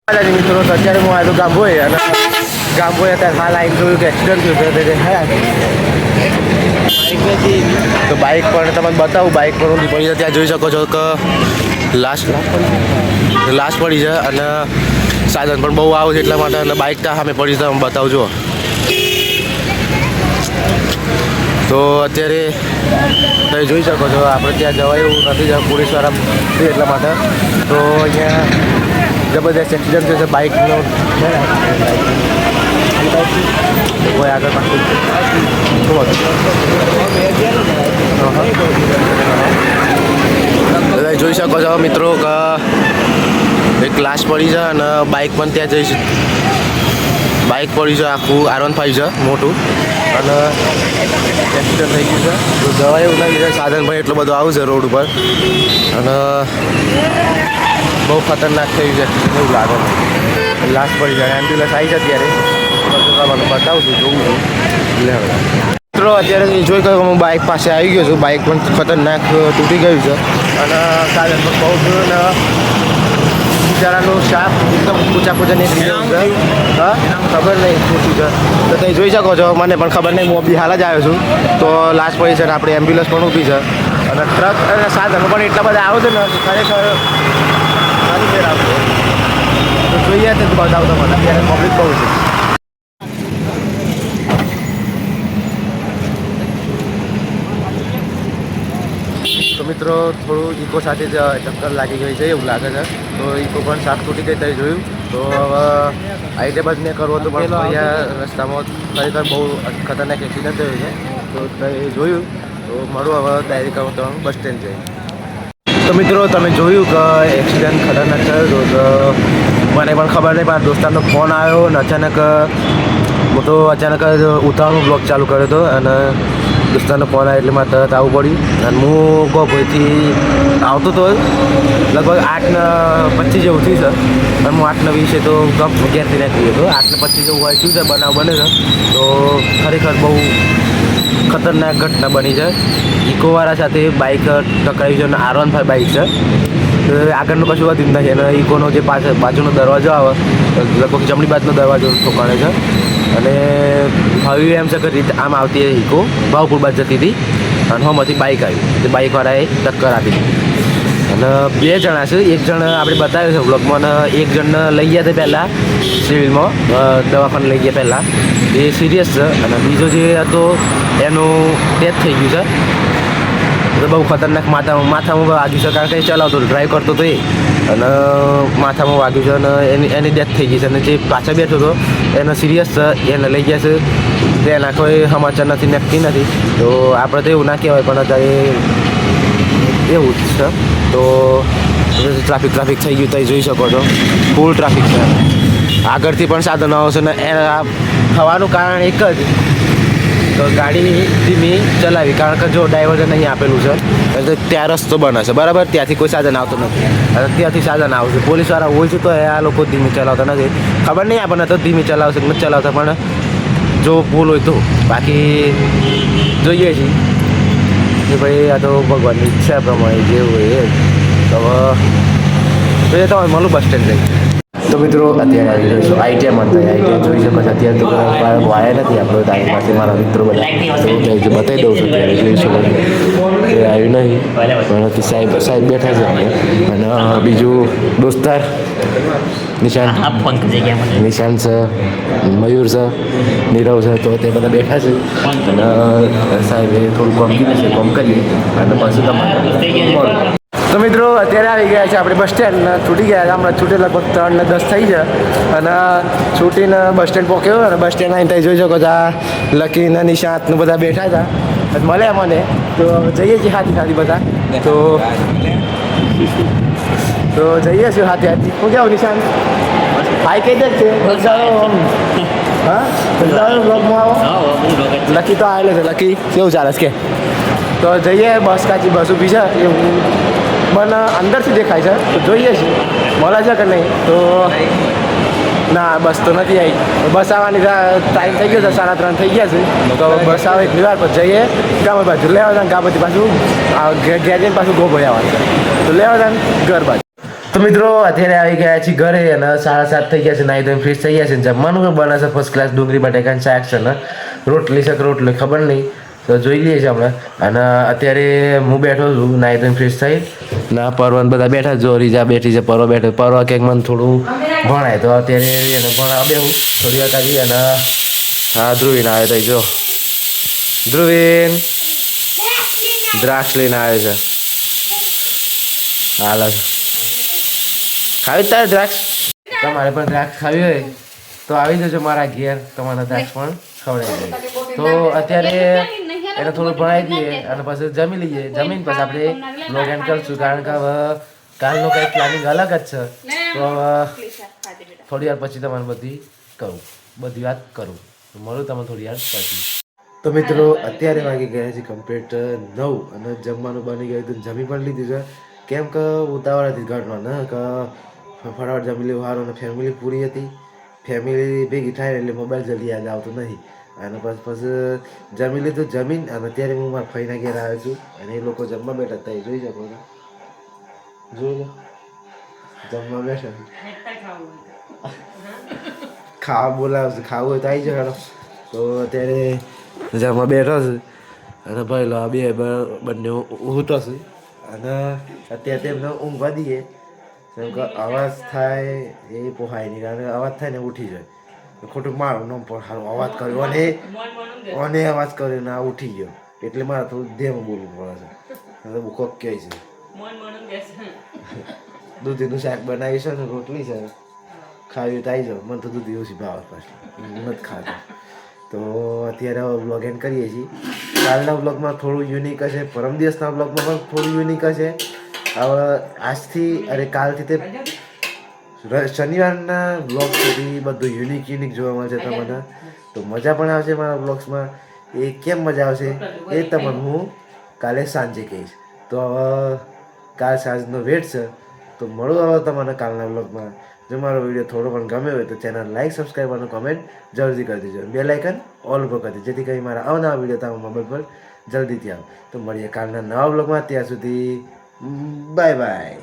મિત્રો અત્યારે હું આવ્યો ગામભોઈ અને ગામભોઈ અત્યારે હાલ આવીને જોયું કે એક્સિડન્ટ થયું તો બાઇક પણ તમને બતાવું બાઇક પણ ઊંધી પડી ત્યાં જોઈ શકો છો કે લાશ પડી છે અને સાધન પણ બહુ આવે છે એટલા માટે અને બાઇક ત્યાં સામે પડી છે તમે બતાવજો તો અત્યારે તમે જોઈ શકો છો આપણે ત્યાં જવાય એવું નથી પોલીસવાળા એટલા માટે તો અહીંયા જબરદસ્ત એક્સિડન્ટ થયો છે બાઇકનો કોઈ આગળ પાછું બધા જોઈ શકો છો મિત્રો કે એક લાશ પડી છે અને બાઇક પણ ત્યાં જઈ બાઇક પડી છે આખું R15 છે મોટું અને એક્સિડન્ટ થઈ ગયું છે તો જવાય એવું નથી સાધન પણ એટલો બધો આવું છે રોડ ઉપર અને બહુ ખતરનાક થયું છે એવું લાગે લાશ પડી જાય એમ્બ્યુલન્સ આવી છે અત્યારે તમને બતાવું છું જોઉં છું મિત્રો અત્યારે જોઈ ગયો હું બાઇક પાસે આવી ગયો છું બાઇક પણ ખતરનાક તૂટી ગયું છે અને સાધન પણ બહુ અને બિચારાનું શાપ એકદમ પૂછા નીકળી ગયું છે હા ખબર નહીં ખોટું છે તો તમે જોઈ શકો છો મને પણ ખબર નહીં હું બી હાલ જ આવ્યો છું તો લાશ પડી છે અને આપણે એમ્બ્યુલન્સ પણ ઊભી છે અને ટ્રક અને સાધનો પણ એટલા બધા આવે છે ને ખરેખર સારી ફેર આવશે તો જોઈએ તે બતાવતો મને અત્યારે પબ્લિક બહુ છે તો મિત્રો થોડું ઇકો સાથે જ ચક્કર લાગી ગઈ છે એવું લાગે છે તો ઇકો પણ સાફ તૂટી ગઈ તમે જોયું તો હવે આઈટે બસ ને કરવો તો પણ અહીંયા રસ્તામાં ખરેખર બહુ ખતરનાક એક્સિડન્ટ થયો છે તો તમે જોયું તો મારું હવે ડાયરેક્ટ હું તો બસ સ્ટેન્ડ જઈ તો મિત્રો તમે જોયું કે એક્સિડન્ટ ખતરનાક થયો હતો તો મને પણ ખબર નહીં પણ દોસ્તારનો ફોન આવ્યો અને અચાનક હું તો અચાનક જ ઉતાવળનો બ્લોગ ચાલુ કર્યો હતો અને દોસ્તારનો ફોન આવ્યો એટલે મારે તરત આવવું પડ્યું અને હું ગોભોઈથી આવતો હતો લગભગ 8:25 જેવું થયું છે અને હું 8:20 તો ઘેરથી નીકળી હતો 8:25 જેવું હોય શું છે બનાવ બને છે તો ખરેખર બહુ ખતરનાક ઘટના બની છે ઇકોવાળા સાથે બાઇક ટકરાવી છે અને R15 બાઇક છે આગળનું કશું વધ્યું નથી અને ઇકોનો જે બાજુનો દરવાજો આવે લગભગ જમણી બાજુનો દરવાજો ઠોકાણે છે અને હવે એમ છે કે રીતે આમ આવતી ઇકો ભાવપુર બાજુ જતી હતી અને હોમાંથી બાઇક આવી તે બાઇકવાળાએ ટક્કર આપી અને 2 જણા છે એક જણ આપણે બતાવ્યું છે વ્લોગમાં અને એક જણને લઈ ગયા હતા પહેલાં સિવિલમાં દવાખાને લઈ ગયા પહેલાં એ સિરિયસ છે અને બીજો જે હતો એનું ડેથ થઈ ગયું છે બહુ ખતરનાક માથામાં વાગ્યું છે કારણ કે ચલાવતો ડ્રાઈવ કરતો હતો એ અને માથામાં વાગ્યું છે અને એની ડેથ થઈ ગઈ છે અને જે પાછળ બેઠો હતો એને સિરિયસ છે એને લઈ ગયા છે તેના કોઈ સમાચાર નથી નક્કી નથી તો આપણે તો એવું ના કહેવાય પણ અત્યારે એવું જ છે તો ટ્રાફિક થઈ ગયું તમે જોઈ શકો છો ફૂલ ટ્રાફિક છે આગળથી પણ સાધનો આવશે ને થવાનું કારણ એક જ તો ગાડી ધીમી ચલાવી કારણ કે જો ડાયવર્ઝન અહીં આપેલું છે એટલે ત્યાં રસ્તો બને છે બરાબર ત્યાંથી કોઈ સાધન આવતું નથી અને ત્યાંથી સાધન આવશે પોલીસવાળા હોય છે તો આ લોકો ધીમી ચલાવતા નથી ખબર નહીં આપણને તો ધીમી ચલાવશે નથી ચલાવતા પણ જો ભૂલ હોય તો બાકી જોઈએ છીએ કે ભાઈ આ તો ભગવાનની ઈચ્છા પ્રમાણે જેવું હોય એ તો હવે તો મળું બસ સ્ટેન્ડ જઈ તો મિત્રો અત્યારે આવી રહ્યો છું આઈટીઆઈ મંત્ર આઈટીઆઈ જોઈ શકો છો અત્યારે તો વાયા નથી આપણો તારી પાસે મારા મિત્રો બધા તો બતાવી દઉં છું ત્યારે જોઈ શકો છો એ આવ્યું નહીં પણ સાહેબ બેઠા છે અને બીજું દોસ્તાર નિશાન છે મયુર છે નીરવ છે તો તે બધા બેઠા છે અને સાહેબે થોડું કામ કીધું છે કામ કરી અને પછી તમારે તો મિત્રો અત્યારે આવી ગયા છે આપણે બસ સ્ટેન્ડ છૂટી ગયા હમણાં છૂટે લગભગ 3:10 થઈ છે અને છૂટીને બસ સ્ટેન્ડ પહોંચ્યો અને બસ સ્ટેન્ડ આવીને જોઈ શકો છો આ લકીને નિશાંતને બધા બેઠા હતા મળ્યા મને તો જઈએ છીએ હાથી બધા તો જઈએ છીએ હાથી હું કેવું નિશાંત હાઈ કઈ દે છે હા બ્લોગમાં આવો લકી તો આવેલો છે લકી કેવું ચાલે છે કે તો જઈએ બસ કાચી બસ ઊભી છે એવું મને અંદરથી દેખાય છે તો જોઈએ છીએ મળે છે કે નહીં તો ના બસ તો નથી આવી બસ આવવાની ટાઈમ થઈ ગયો છે 3:30 થઈ ગયા છે તો બસ આવે એટલી વાર પછી જઈએ ગામ બાજુ લેવા હતા ગામ પછી પાછું ઘેર જઈને પાછું ગોભઈ આવવાનું તો લેવા હતા ઘર બાજુ તો તો મિત્રો અત્યારે આવી ગયા છીએ ઘરે અને 7:30 થઈ ગયા છે. નાઈ ધોઈને ફ્રેશ થઈ ગયા છે. જમવાનું બને છે ફર્સ્ટ ક્લાસ ડુંગળી બટાકાનું શાક છે ને રોટલી શાક રોટલી ખબર નહીં તો જોઈ લઈએ છીએ હમણાં. અને અત્યારે હું બેઠો છું નાઈ ધોઈને ફ્રેશ થઈ ના પરવાન બધા બેઠા જો રીજા બેઠી છે પરવા બેઠો પરવા કંઈક મને થોડું ભણાય તો અત્યારે એને ભણા બેહું થોડી વાર કાઢી અને હા ધ્રુવીન આવે તો જો ધ્રુવીન દ્રાક્ષ લઈને આવે છે હાલ ખાવી તારે દ્રાક્ષ તમારે પણ દ્રાક્ષ ખાવી હોય તો આવી જજો મારા ઘેર તમારા દ્રાક્ષ પણ ખવડાવી દઈએ તો અત્યારે એને થોડું ભણાવી દઈએ અને પછી જમી લઈએ જમીન પછી આપણે બ્લોગ એન્ડ કરશું કારણ કે હવે કાલનો કંઈક પ્લાનિંગ અલગ જ છે તો થોડી વાર પછી તમારે બધી વાત કરું મળું તમે થોડી વાર પછી. તો મિત્રો અત્યારે વાગી ગયા છે કમ્પ્લીટ 9 અને જમવાનું બની ગયું હતું જમી પણ લીધું છે કેમ કે ઉતાવળ હતી ઘરમાં ને કે ફટાફટ જમી લેવું સારું અને ફેમિલી પૂરી હતી ફેમિલી ભેગી થાય એટલે મોબાઈલ જલ્દી યાદ આવતો નહીં અને પછી જમી લીધું જમીન અને અત્યારે હું મારા ફઈના ઘેર આવ્યો છું અને એ લોકો જમવા બેઠા હતા એ જોઈ શકો જોઈ લો જમવા બેઠા ખાવા બોલાવશે ખાવું હોય તો આવી જવાનો તો અત્યારે જમવા બેઠો છે અને ભાઈ લો બે બંને ઊંઘતો છે અને અત્યારે તેમને ઊંઘવા દઈએ કેમ કે અવાજ થાય એ પોહાય નહીં કારણ કે અવાજ થાય ને ઉઠી જાય ખોટું મારું ન પણ સારું અવાજ કર્યો અને અવાજ કર્યો ને આ ઉઠી ગયો એટલે મારે થોડું ધ્યાન બોલવું પડે છે કોક કહે છે દૂધીનું શાક બનાવી છે ને રોટલી છે ખાવી તો આવી જાવ મને તો દૂધી ઓછી ભાવે પાછું નથી ખાતા તો અત્યારે વ્લોગ એન્ડ કરીએ છીએ કાલના વ્લોગમાં થોડું યુનિક હશે પરમ દિવસના વ્લોગમાં પણ થોડું યુનિક હશે હવે આજથી અરે કાલથી તે શનિવારના વ્લોગ સુધી બધું યુનિક જોવા મળશે તમને તો મજા પણ આવશે મારા વ્લોગ્સમાં એ કેમ મજા આવશે એ તમને હું કાલે સાંજે કહીશ તો હવે કાલ સાંજનો વેટ છે તો મળું હવે તમને કાલના વ્લોગમાં જો મારો વિડીયો થોડો પણ ગમ્યો હોય તો ચેનલ લાઈક સબસ્ક્રાઈબ અને કોમેન્ટ જલ્દી કરી દેજો બેલ આઇકન ઓલ ઉપર કરી દેજો જેથી કરી મારા અવનવા વિડીયો તમારા મોબાઈલ પર જલ્દીથી આવે તો મળીએ કાલના નવા વ્લોગમાં ત્યાં સુધી બાય બાય.